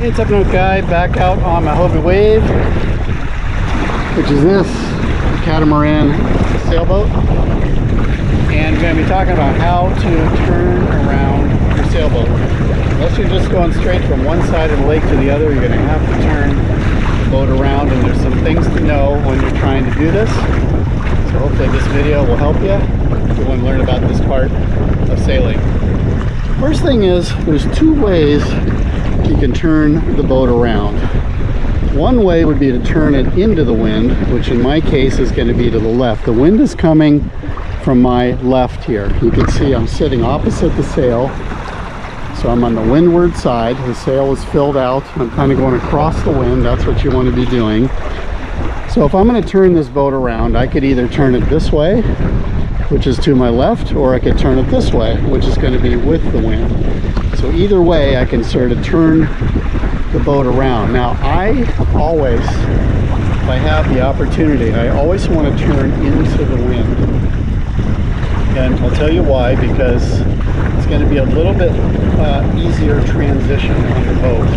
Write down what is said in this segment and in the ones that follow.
It's UpNorthGuy back out on my Hobie Wave, which is this catamaran sailboat, and we're going to be talking about how to turn around your sailboat. Unless you're just going straight from one side of the lake to the other, you're going to have to turn the boat around, and there's some things to know when you're trying to do this. So hopefully this video will help you if you want to learn about this part of sailing. First thing is, there's two ways you can turn the boat around. One way would be to turn it into the wind, which in my case is going to be to the left. The wind is coming from my left here. You can see I'm sitting opposite the sail, so I'm on the windward side. The sail is filled out. I'm kind of going across the wind. That's what you want to be doing. So if I'm going to turn this boat around, I could either turn it this way, which is to my left, or I could turn it this way, which is going to be with the wind. So either way, I can sort of turn the boat around. Now, I always, if I have the opportunity, I always want to turn into the wind. And I'll tell you why, because it's going to be a little bit easier transition on the boat.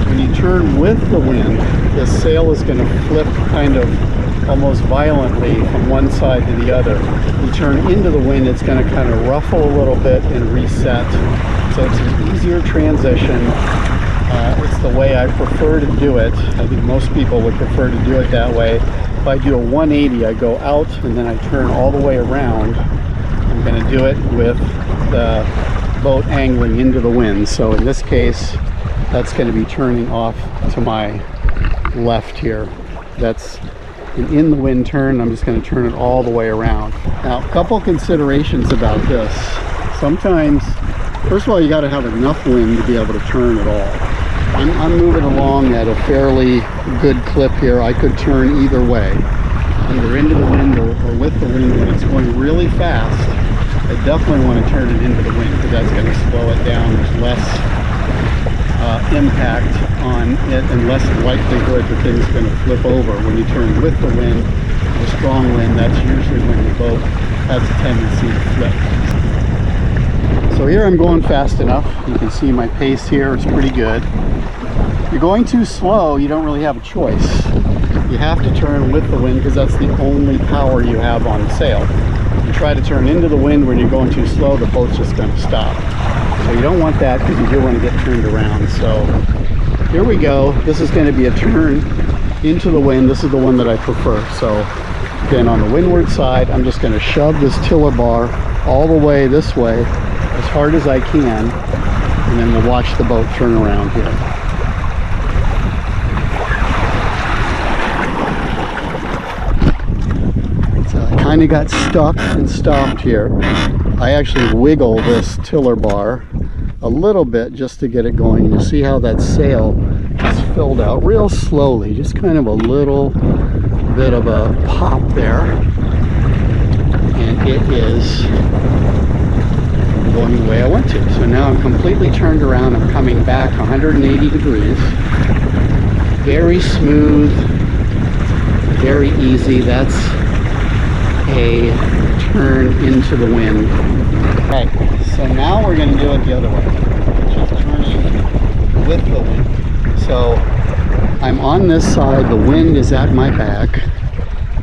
When you turn with the wind, the sail is going to flip kind of almost violently from one side to the other. You turn into the wind, it's going to kind of ruffle a little bit and reset. So it's an easier transition. It's the way I prefer to do it. I think most people would prefer to do it that way. If I do a 180, I go out and then I turn all the way around. I'm going to do it with the boat angling into the wind. So in this case, that's going to be turning off to my left here. That's an in the wind turn. I'm just going to turn it all the way around. Now, a couple considerations about this. Sometimes, first of all, you got to have enough wind to be able to turn at all. I'm moving along at a fairly good clip here. I could turn either way, either into the wind or with the wind. When it's going really fast, I definitely want to turn it into the wind because that's going to slow it down. There's less impact on it and less likelihood that things are going to flip over. When you turn with the wind, the strong wind, that's usually when the boat has a tendency to flip. So here I'm going fast enough. You can see my pace here, it's pretty good. If you're going too slow, you don't really have a choice. You have to turn with the wind because that's the only power you have on the sail. If you try to turn into the wind when you're going too slow, the boat's just going to stop. So you don't want that because you do want to get turned around. So here we go. This is going to be a turn into the wind. This is the one that I prefer. So again, on the windward side, I'm just going to shove this tiller bar all the way this way as hard as I can, and then we'll watch the boat turn around here. So I kind of got stuck and stopped here. I actually wiggle this tiller bar a little bit just to get it going. You see how that sail is filled out real slowly, just kind of a little bit of a pop there, and it is going the way I want to. So now I'm completely turned around. I'm coming back 180 degrees. Very smooth, very easy. That's a turn into the wind. Right, so now we're going to do it the other way, which is turning with the wind. So I'm on this side, the wind is at my back.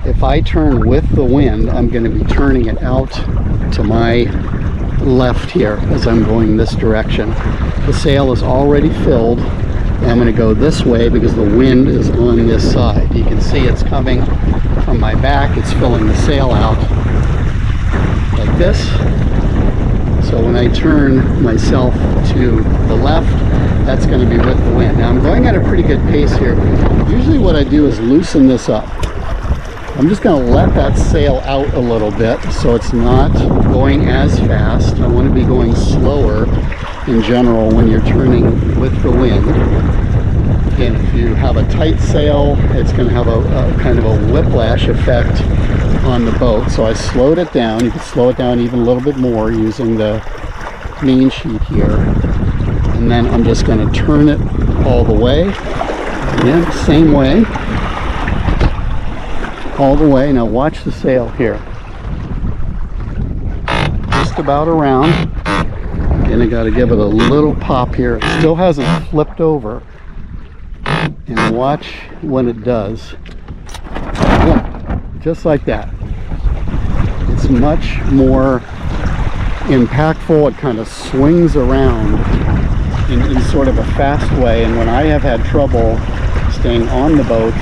If I turn with the wind, I'm going to be turning it out to my left here as I'm going this direction. The sail is already filled, and I'm going to go this way because the wind is on this side. You can see it's coming from my back. It's filling the sail out like this. So when I turn myself to the left, that's going to be with the wind. Now I'm going at a pretty good pace here. Usually what I do is loosen this up. I'm just going to let that sail out a little bit so it's not going as fast. I want to be going slower in general when you're turning with the wind. Again, if you have a tight sail, it's going to have a kind of a whiplash effect on the boat. So I slowed it down. You can slow it down even a little bit more using the main sheet here. And then I'm just going to turn it all the way. Again, same way. All the way. Now watch the sail here. Just about around. gonna gotta give it a little pop here. It still hasn't flipped over. And watch when it does. Boom. Just like that. It's much more impactful. It kind of swings around in sort of a fast way. And when I have had trouble staying on the boat,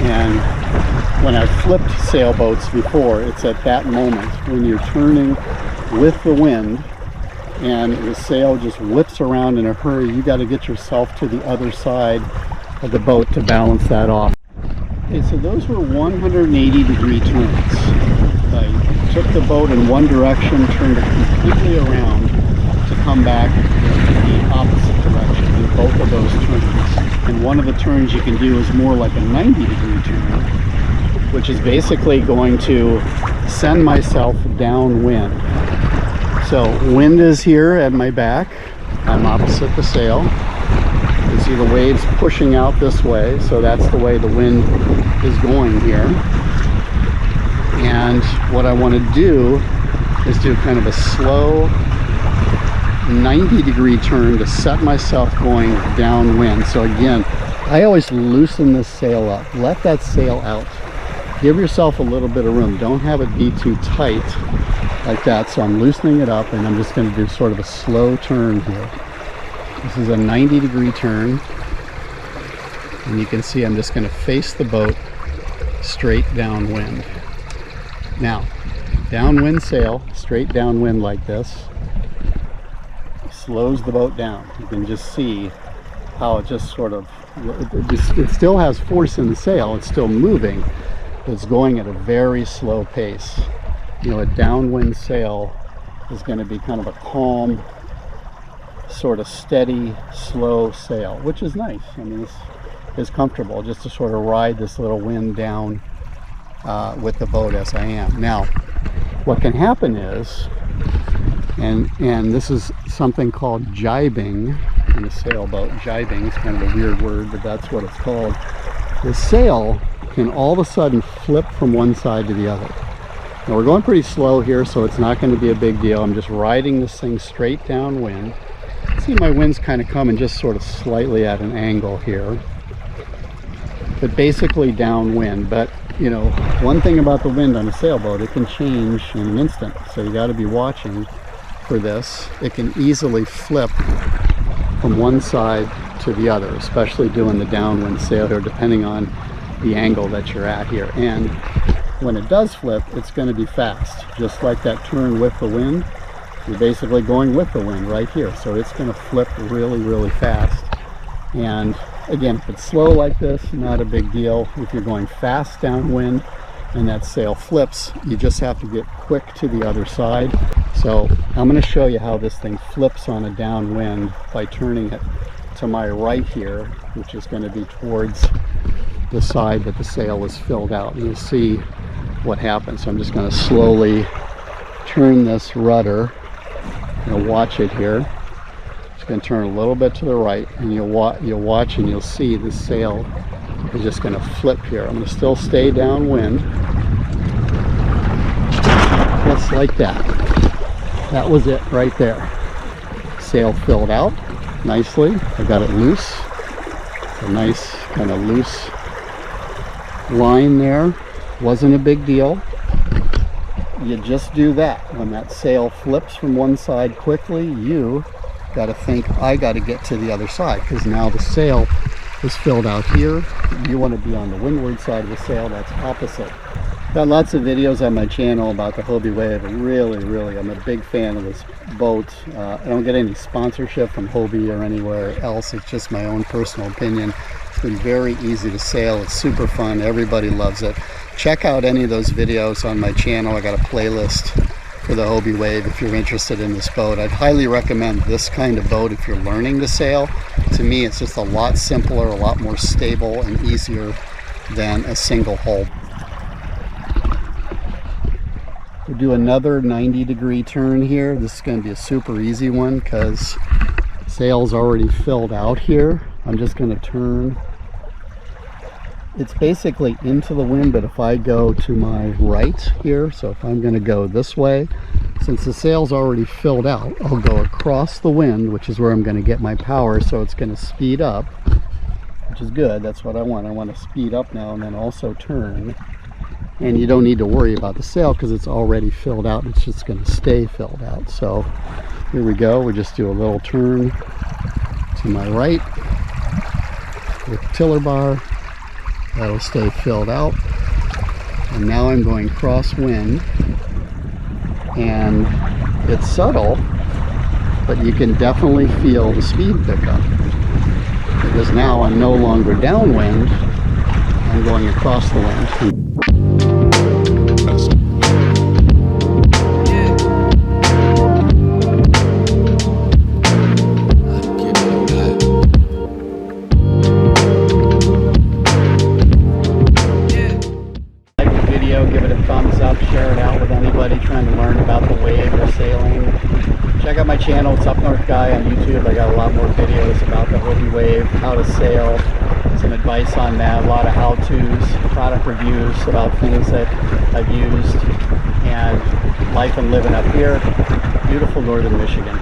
and when I've flipped sailboats before, it's at that moment when you're turning with the wind and the sail just whips around in a hurry. You got to get yourself to the other side of the boat to balance that off. Okay, so those were 180-degree turns. I took the boat in one direction, turned it completely around to come back the opposite direction in both of those turns. And one of the turns you can do is more like a 90-degree turn, which is basically going to send myself downwind. So wind is here at my back. I'm opposite the sail. You see the waves pushing out this way, so that's the way the wind is going here. And what I want to do is do kind of a slow 90-degree turn to set myself going downwind. So again, I always loosen this sail up. Let that sail out. Give yourself a little bit of room. Don't have it be too tight like that. So I'm loosening it up, and I'm just going to do sort of a slow turn here. This is a 90-degree turn, and you can see I'm just going to face the boat straight downwind. Now, downwind sail, straight downwind like this, slows the boat down. You can just see how it just sort of, it still has force in the sail, it's still moving, but it's going at a very slow pace. You know, a downwind sail is going to be kind of a calm, sort of steady, slow sail, which is nice. I mean, this is comfortable just to sort of ride this little wind down with the boat as I am. Now, what can happen is, and this is something called jibing in a sailboat. Jibing is kind of a weird word, but that's what it's called. The sail can all of a sudden flip from one side to the other. Now we're going pretty slow here, so it's not going to be a big deal. I'm just riding this thing straight downwind. See, my wind's kind of coming just sort of slightly at an angle here, but basically downwind. But you know, one thing about the wind on a sailboat, it can change in an instant, so you got to be watching for this. It can easily flip from one side to the other, especially doing the downwind sail here, depending on the angle that you're at here. And when it does flip, it's going to be fast, just like that turn with the wind. You're basically going with the wind right here, so it's going to flip really, really fast. And again, if it's slow like this, not a big deal. If you're going fast downwind and that sail flips, you just have to get quick to the other side. So I'm going to show you how this thing flips on a downwind by turning it to my right here, which is going to be towards the side that the sail is filled out. And you'll see what happens. So I'm just going to slowly turn this rudder. You'll watch it here. It's going to turn a little bit to the right, and you'll watch and you'll see the sail is just going to flip here. I'm going to still stay downwind, just like that. That was it right there. Sail filled out nicely. I got it loose. A nice kind of loose line there. Wasn't a big deal. You just do that. When that sail flips from one side quickly, you got to think, I got to get to the other side, because now the sail is filled out here. You want to be on the windward side of the sail. That's opposite. Got lots of videos on my channel about the Hobie Wave. Really, I'm a big fan of this boat. I don't get any sponsorship from Hobie or anywhere else. It's just my own personal opinion. It's been very easy to sail. It's super fun. Everybody loves it. Check out any of those videos on my channel. I got a playlist for the Hobie Wave if you're interested in this boat. I'd highly recommend this kind of boat if you're learning to sail. To me, it's just a lot simpler, a lot more stable and easier than a single hull. We'll do another 90-degree turn here. This is going to be a super easy one because sail's already filled out here. I'm just going to turn. It's basically into the wind, but if I go to my right here, so if I'm going to go this way, since the sail's already filled out, I'll go across the wind, which is where I'm going to get my power, so it's going to speed up, which is good. That's what I want. I want to speed up now and then also turn. And you don't need to worry about the sail because it's already filled out. It's just going to stay filled out. So here we go. We just do a little turn to my right with the tiller bar. That'll stay filled out. And now I'm going crosswind. And it's subtle, but you can definitely feel the speed pickup. Because now I'm no longer downwind, I'm going across the wind. Give it a thumbs up, share it out with anybody trying to learn about the wave or sailing. Check out my channel, it's UpNorthGuy on YouTube. I got a lot more videos about the Hobie Wave, how to sail, some advice on that, a lot of how-tos, product reviews about things that I've used, and life and living up here, beautiful northern Michigan.